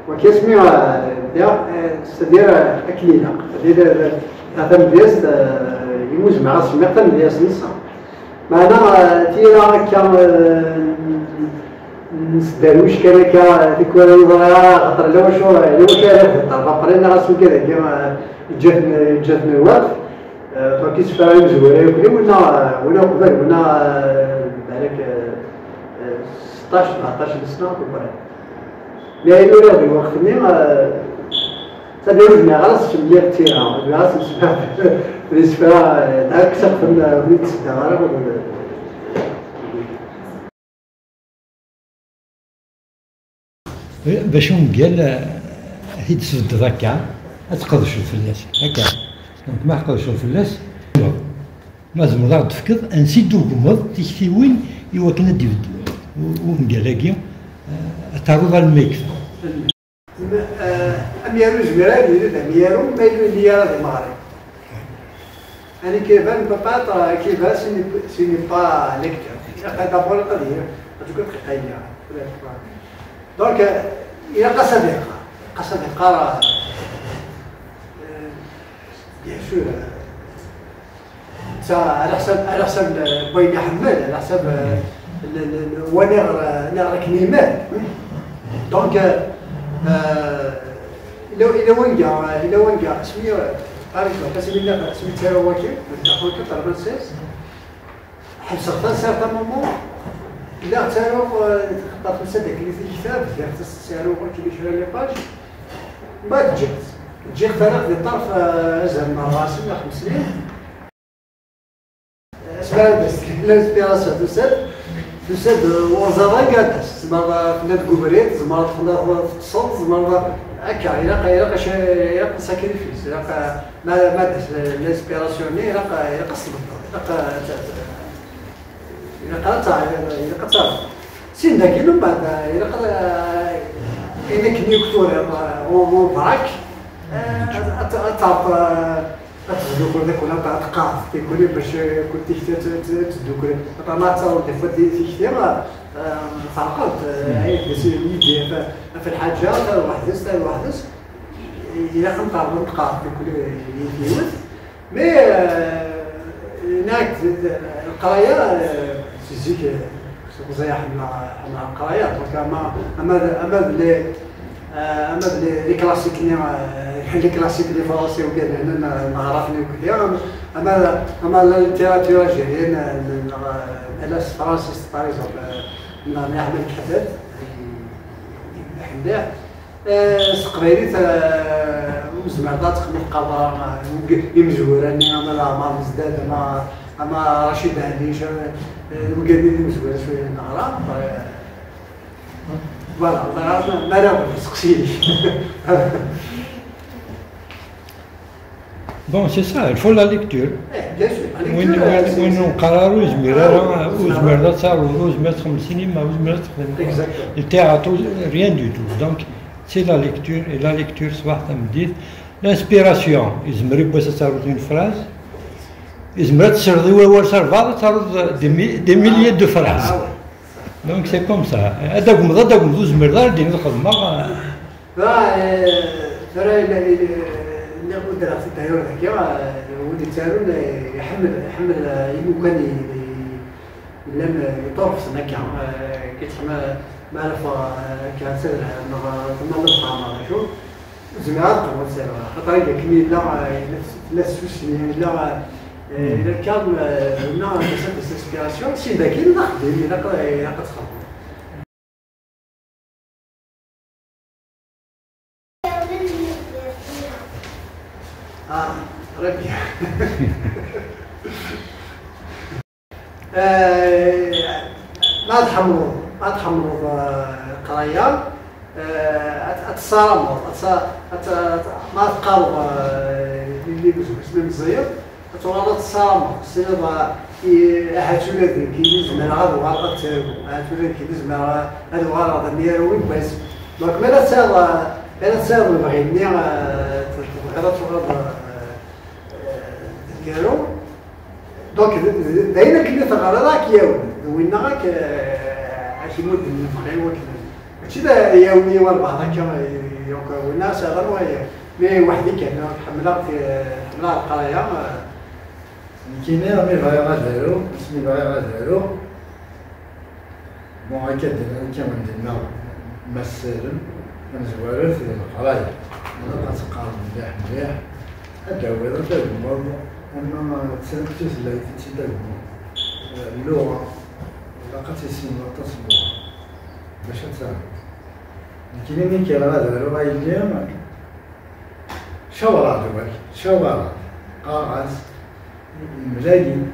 وكيسمي c'est-à-dire أكلينا c'est-à-dire هذا الدياس يموز مع السماق الدياس نصا معنا تيرا كان نسداروش كذا تكون نظرة خاطر لو شو طبعا قرينا راسو كذا كيما جاتنا الوقت فكي تفاهم زوينه وكلي ونا قبل ونا بالك 16 17 سنه كبر لا يدور هذا الوقت اللي تدير ما غلس شميه كثيره غلس بالنسبه داك سقف وليت الدار باش قال هيد سد هكا تقدرش الفلاس هكا دونك ما حقدرش الفلاس ما زمر تفكر انسيدو قمض تيكتي وين ايوا كنا ديفد ومقالاكي تعرض على الميكس اميرو زميران يريد اميرو ما يدير ليا المغرب انا كيفان بابا كيفان سيني با ليكتور هذا هو القضيه تقول حقيقيه دونك الى قصدقه بيان سور على حساب بوين حماد على حساب ونغ كنيمان دونك الى وين كاع سميو عارف كاسمينا سميتها واكي دخلت طلب السيس حبس سارت مومون لا تارو خطات مسدك اللي في الكتاب ديال السيرو كي شرا لي باج ما تجي فرق للطرف زعما راسي 5 سنين اسمها بس لانسبيراسيون تسد وزاره قادس زعما في ناد كوبريت زعما في الصوت زعما هكا يلقى ساكريفيس يلقى ما داش لانسبيراسيون يلقى الصبر يلقى سين داك من بعد يلقى إنك نيكتور وبراك تعرف تدوكر داك ولا تقاف تيكوني باش كنت تدوكر ما تصور دي فوا تيكتي فرقت عيط يدي في الحاجات الوحدس إلا كنت نتقاف تيكوني يفيوت مي هناك القرايه فيزيك زي حنا القرايه دونك اما لي كلاسيك لي كلاسيك لي فرنسي وكذا هنا نعرفني وكذا اما الليتيراتور الجزائريين الاس فرانسيس باغ اكزومبل نعمل الحدث حداه قبيليت مزمعات تخدم القضاء يمزوراني اما العمار مزداد اما رشيد عليش وقال مزوره شويه نهار فوالا ما ناول تسقسيني بون سي سا الفو لا ليكتور وين نقرارو زمير تصاورو زمير تخدم السينما زمير تخدم التياترو ريان دو تو دونك سي لا ليكتور اي لا ليكتور صباح تمديت لانسبيراسيون يزمر يبغي تعرض اون فراز يزمر تسردي وور سيرفال تعرض دي ميليي دو فراز دونك سي كوم سا هذا قمض زمر دار دير الخدمه ترى نقول دراسه التهيئه هكا ولدي تارون يحمل يمكن لم يطرف هكا كيتحمل معرفه كاسر ثم نفهم شوف زميرات مثلا خاطر كمية لا سوسي لا كان هنا سيت اسبيراسيون سي داك اللي نخدم الا كتخدم ربي ما تحملوا القرايه اتصارموا ما تقارب اللي بزاف مزيان توالا تصارموا السينما هاتولا كيدوز من غاد وغاد تاعو هاتولا كيدوز من هاد الغرض ديالو كويس دونك مالا تصاور بغيني غير تغرض ديالو دونك دايما كلي تغرض راك ياود وين راك عاش يمد من الفقير وكذا كذا يومي والبعض هكا والناس هضروا مي وحدي كان حملها القرايه كيما مي بغا غادرو اسمي بغا غادرو بون هكا كما درنا مسالم كنزوارو في القرايه انا كنتقارن مليح مليح الدويره تاع الامور اما تسلكتي سلايتي تاع اللغه لقات يسمى تصبر باش تعرف كيما مين كيغادرو غايلي شاورات شاورات قاعس ملايين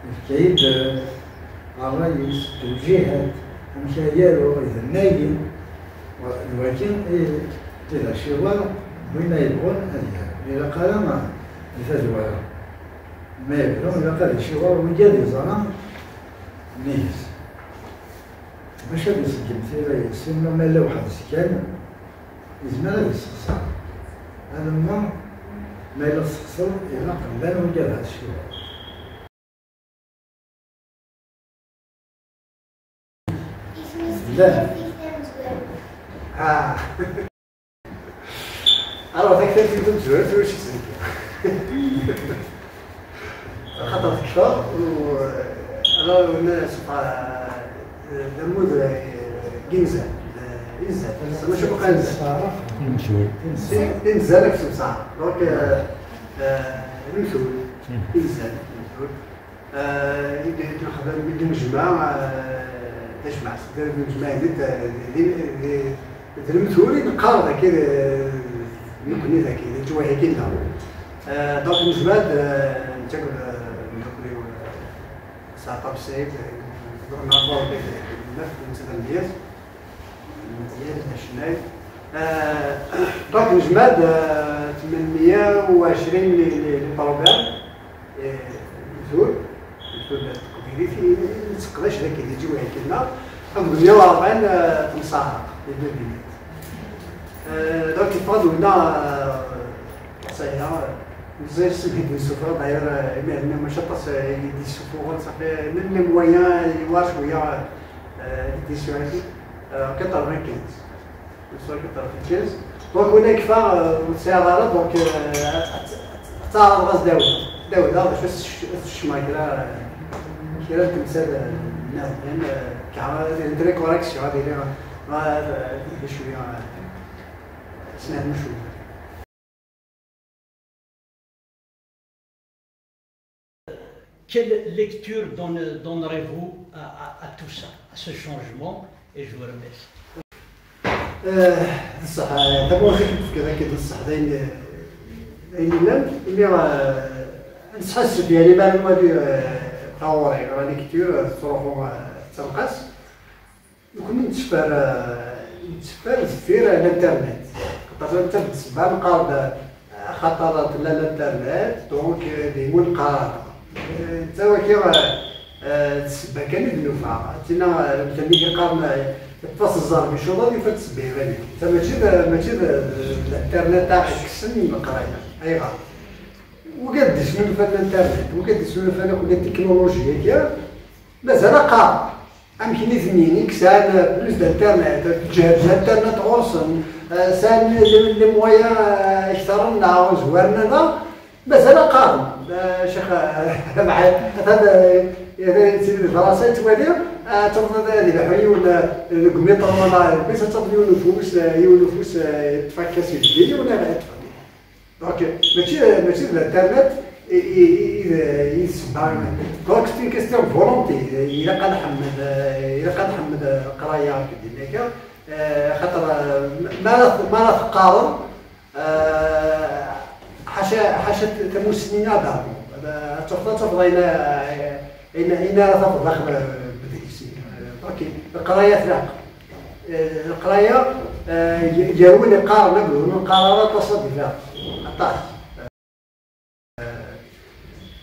الكيد الرئيس توجيهات مشايير إذا نايم ولكن إذا شوار وين يبغون إذا قال ما يفزوا ما يبغون إذا قال شوار وجد زمان نيس مش هذا السكين تيرا يسمى ما لو حد سكان يزمر هذا السكسار أنا ما إلا السكسار إلا قبل وجد هذا الشوار لا أنا تكتب في كل زوار زوار شو تسوي؟ خطأ كفار وأنا والناس نموذج جنزة إنزة ما شو بقى إنزة إنزة نفس الساعة دونك نمثل إنزة يدي مجمع تجمع المجمع اللي المثولي بالقارة كذا يمكن ذاك الجو هيك لنا دونك المجمد نتاكل ناكل ساعة بسيط نعبر بك النفط مثلا ديال الشناي دونك المجمد 820 للبروبير مثول التقديري في تقدرش ذاك اللي يجيو هيك لنا 140 تنصاع للبنات دونك يفضل لنا صحيح زي سميت السفر داير ما مشطس يدي السفر صافي من المويان يوار شويه يدي شويه 95 وصل 95 دونك هنا كفا السيارة دونك تاع الغاز داود باش الشماكله كيرا التمثال لان كعبه دري كوريكسيون هذه ما شويه سنه شويه. Quelle lecture donnerez-vous à tout ça, à ce changement? Et je vous remercie. الصح دابا كذا كذا الصح داين اللي نتحسب يعني معلومات طوري راني كثير تروحوا تنقص يكون نتفر في الانترنت خاطر انت بالنسبه للقارب خطرات الانترنت دونك ديما القرار انت كيما تسبه كان النفعه تينا مثلا كيقارن تفاص الزربي شو غادي فتسبيه بالك انت ماشي الانترنت تاعك كسن القرايه اي غلط وقد شنو في الانترنت وقد شنو في كل التكنولوجيا كاع مازال قارب يمكن اثنين كسان بلوس دانترنت جهه الانترنت غرسن سان لي مويا اشترنا وزوارنا مازال قارب شيخ هذا سيدي الفرنسي توالي تفضل هذه الحي ولا الكميطه ولا باش تفضل نفوس تفكس يدي ولا غير دونك ماشي الانترنت يسبع دونك سي كيستيون فولونتي الا قال حمد قرايه كدير خاطر ما تقارن حاشا تمسنين دار تفضل إنا تفضل داخل بديسي اوكي القرايه تلاق القرايه جاوني قارن نقولوا من قرارات تصدفات عطاه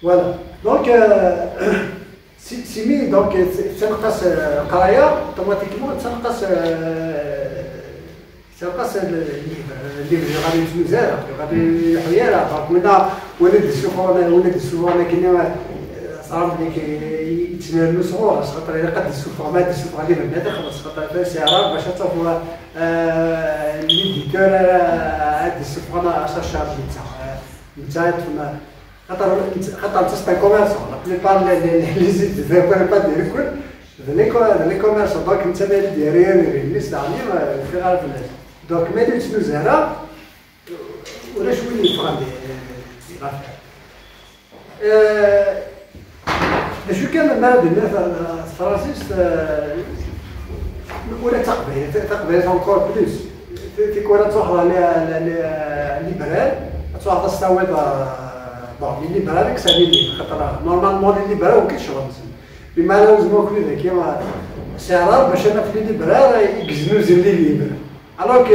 فوالا دونك سيمي دونك تنقص القرايه اوتوماتيكمون تنقص اللي غادي يتمزال غادي حياله دونك ولا ندسو انا كنا صار ملي يتنالوا صغور خاطر الا قد السفره ما السفره اللي بنات خلاص خاطر فيها سعرات باش تعرفوا ليديتور هاد السفره ما شارج نتا خاطر تستا كوميرسون لا بليبار لي زيد فيبر با دير كل لي كوميرسون دونك انت مالي ديرير الناس داعمين في غير الناس دونك مالي تسنو زهره ولا شويه يفهم شو كان المرض الناس فرانسيس ولا تقبل انكور بلوس تيكون تروح ليبرال تروح تستوعب بون ليبرال كسالي لي خاطر نورمالمون ليبرال وكيشرب بما لازم كل ذاك كيما سعرات باش انا في ليبرال يكزنو زلي ليبرال الوغ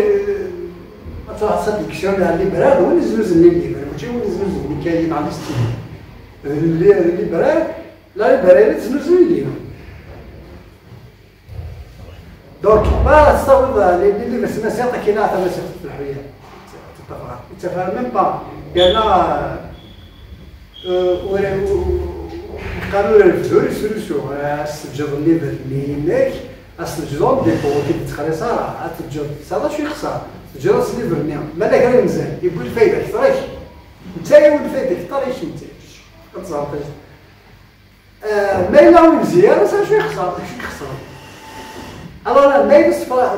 تروح تصدق ديكسيون على ليبرال هو اللي زلي ليبرال ماشي هو اللي زلي كاين على ستيل ليبرال لا ليبرال تزنوزو ليهم دونك ما تصور اللي بس مسيرتك كاينه حتى مسيرتك في الحياه تتفق تفهم ميم با قالنا قالوا الفلور سوليسيون استجاب الليفل اللي هناك استجاب ديبو كي تخلص راه استجاب صافا شي خساره استجاب الليفل نيم مالا قال مزيان يقول الفايده كثر انت يقول الفايده كثر ايش انت كتصافي ما يلاو مزيان صافي شي خساره شي خساره الوغ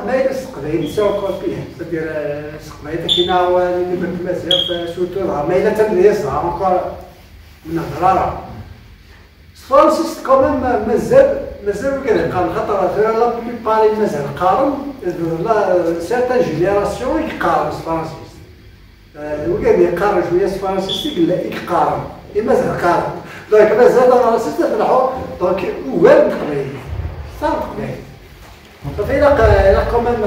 ما يدس قبيل سوا كوبيه c'est-à-dire قبيله كاينه اللي بالمزيان سورتو ما الا تمريس انكور من الضراره فرانسيس كوميم مازال كذا قال خاطر لا بليبار مازال قارن لا سيرتان جينيراسيون يقارن فرانسيس وكان يقارن شويه فرانسيس قال يقارن مازال قارن دونك مازال فرانسيس تفرحوا دونك وغير من قبيل صار قبيل صافي إلا كوميم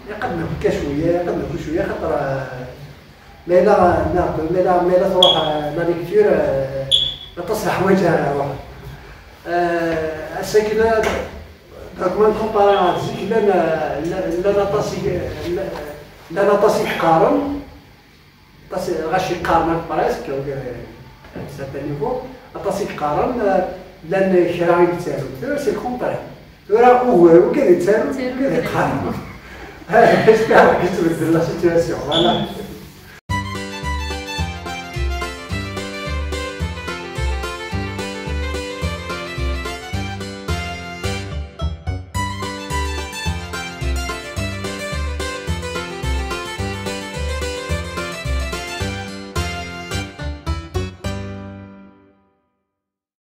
يقدم هكا شويه خاطر ما إلا تروح لا ليكتور لا تصلح وجهها روح الساكن دونك ما نكومباري زيك لا نطاسي قارن غاشي قارن بريسك سيرتان نيفو نطاسي قارن لان شراعي يتسالو سي الكونترير راه هو كان يتسالو كان يقارن J'espère que tu veux dire la situation. Voilà.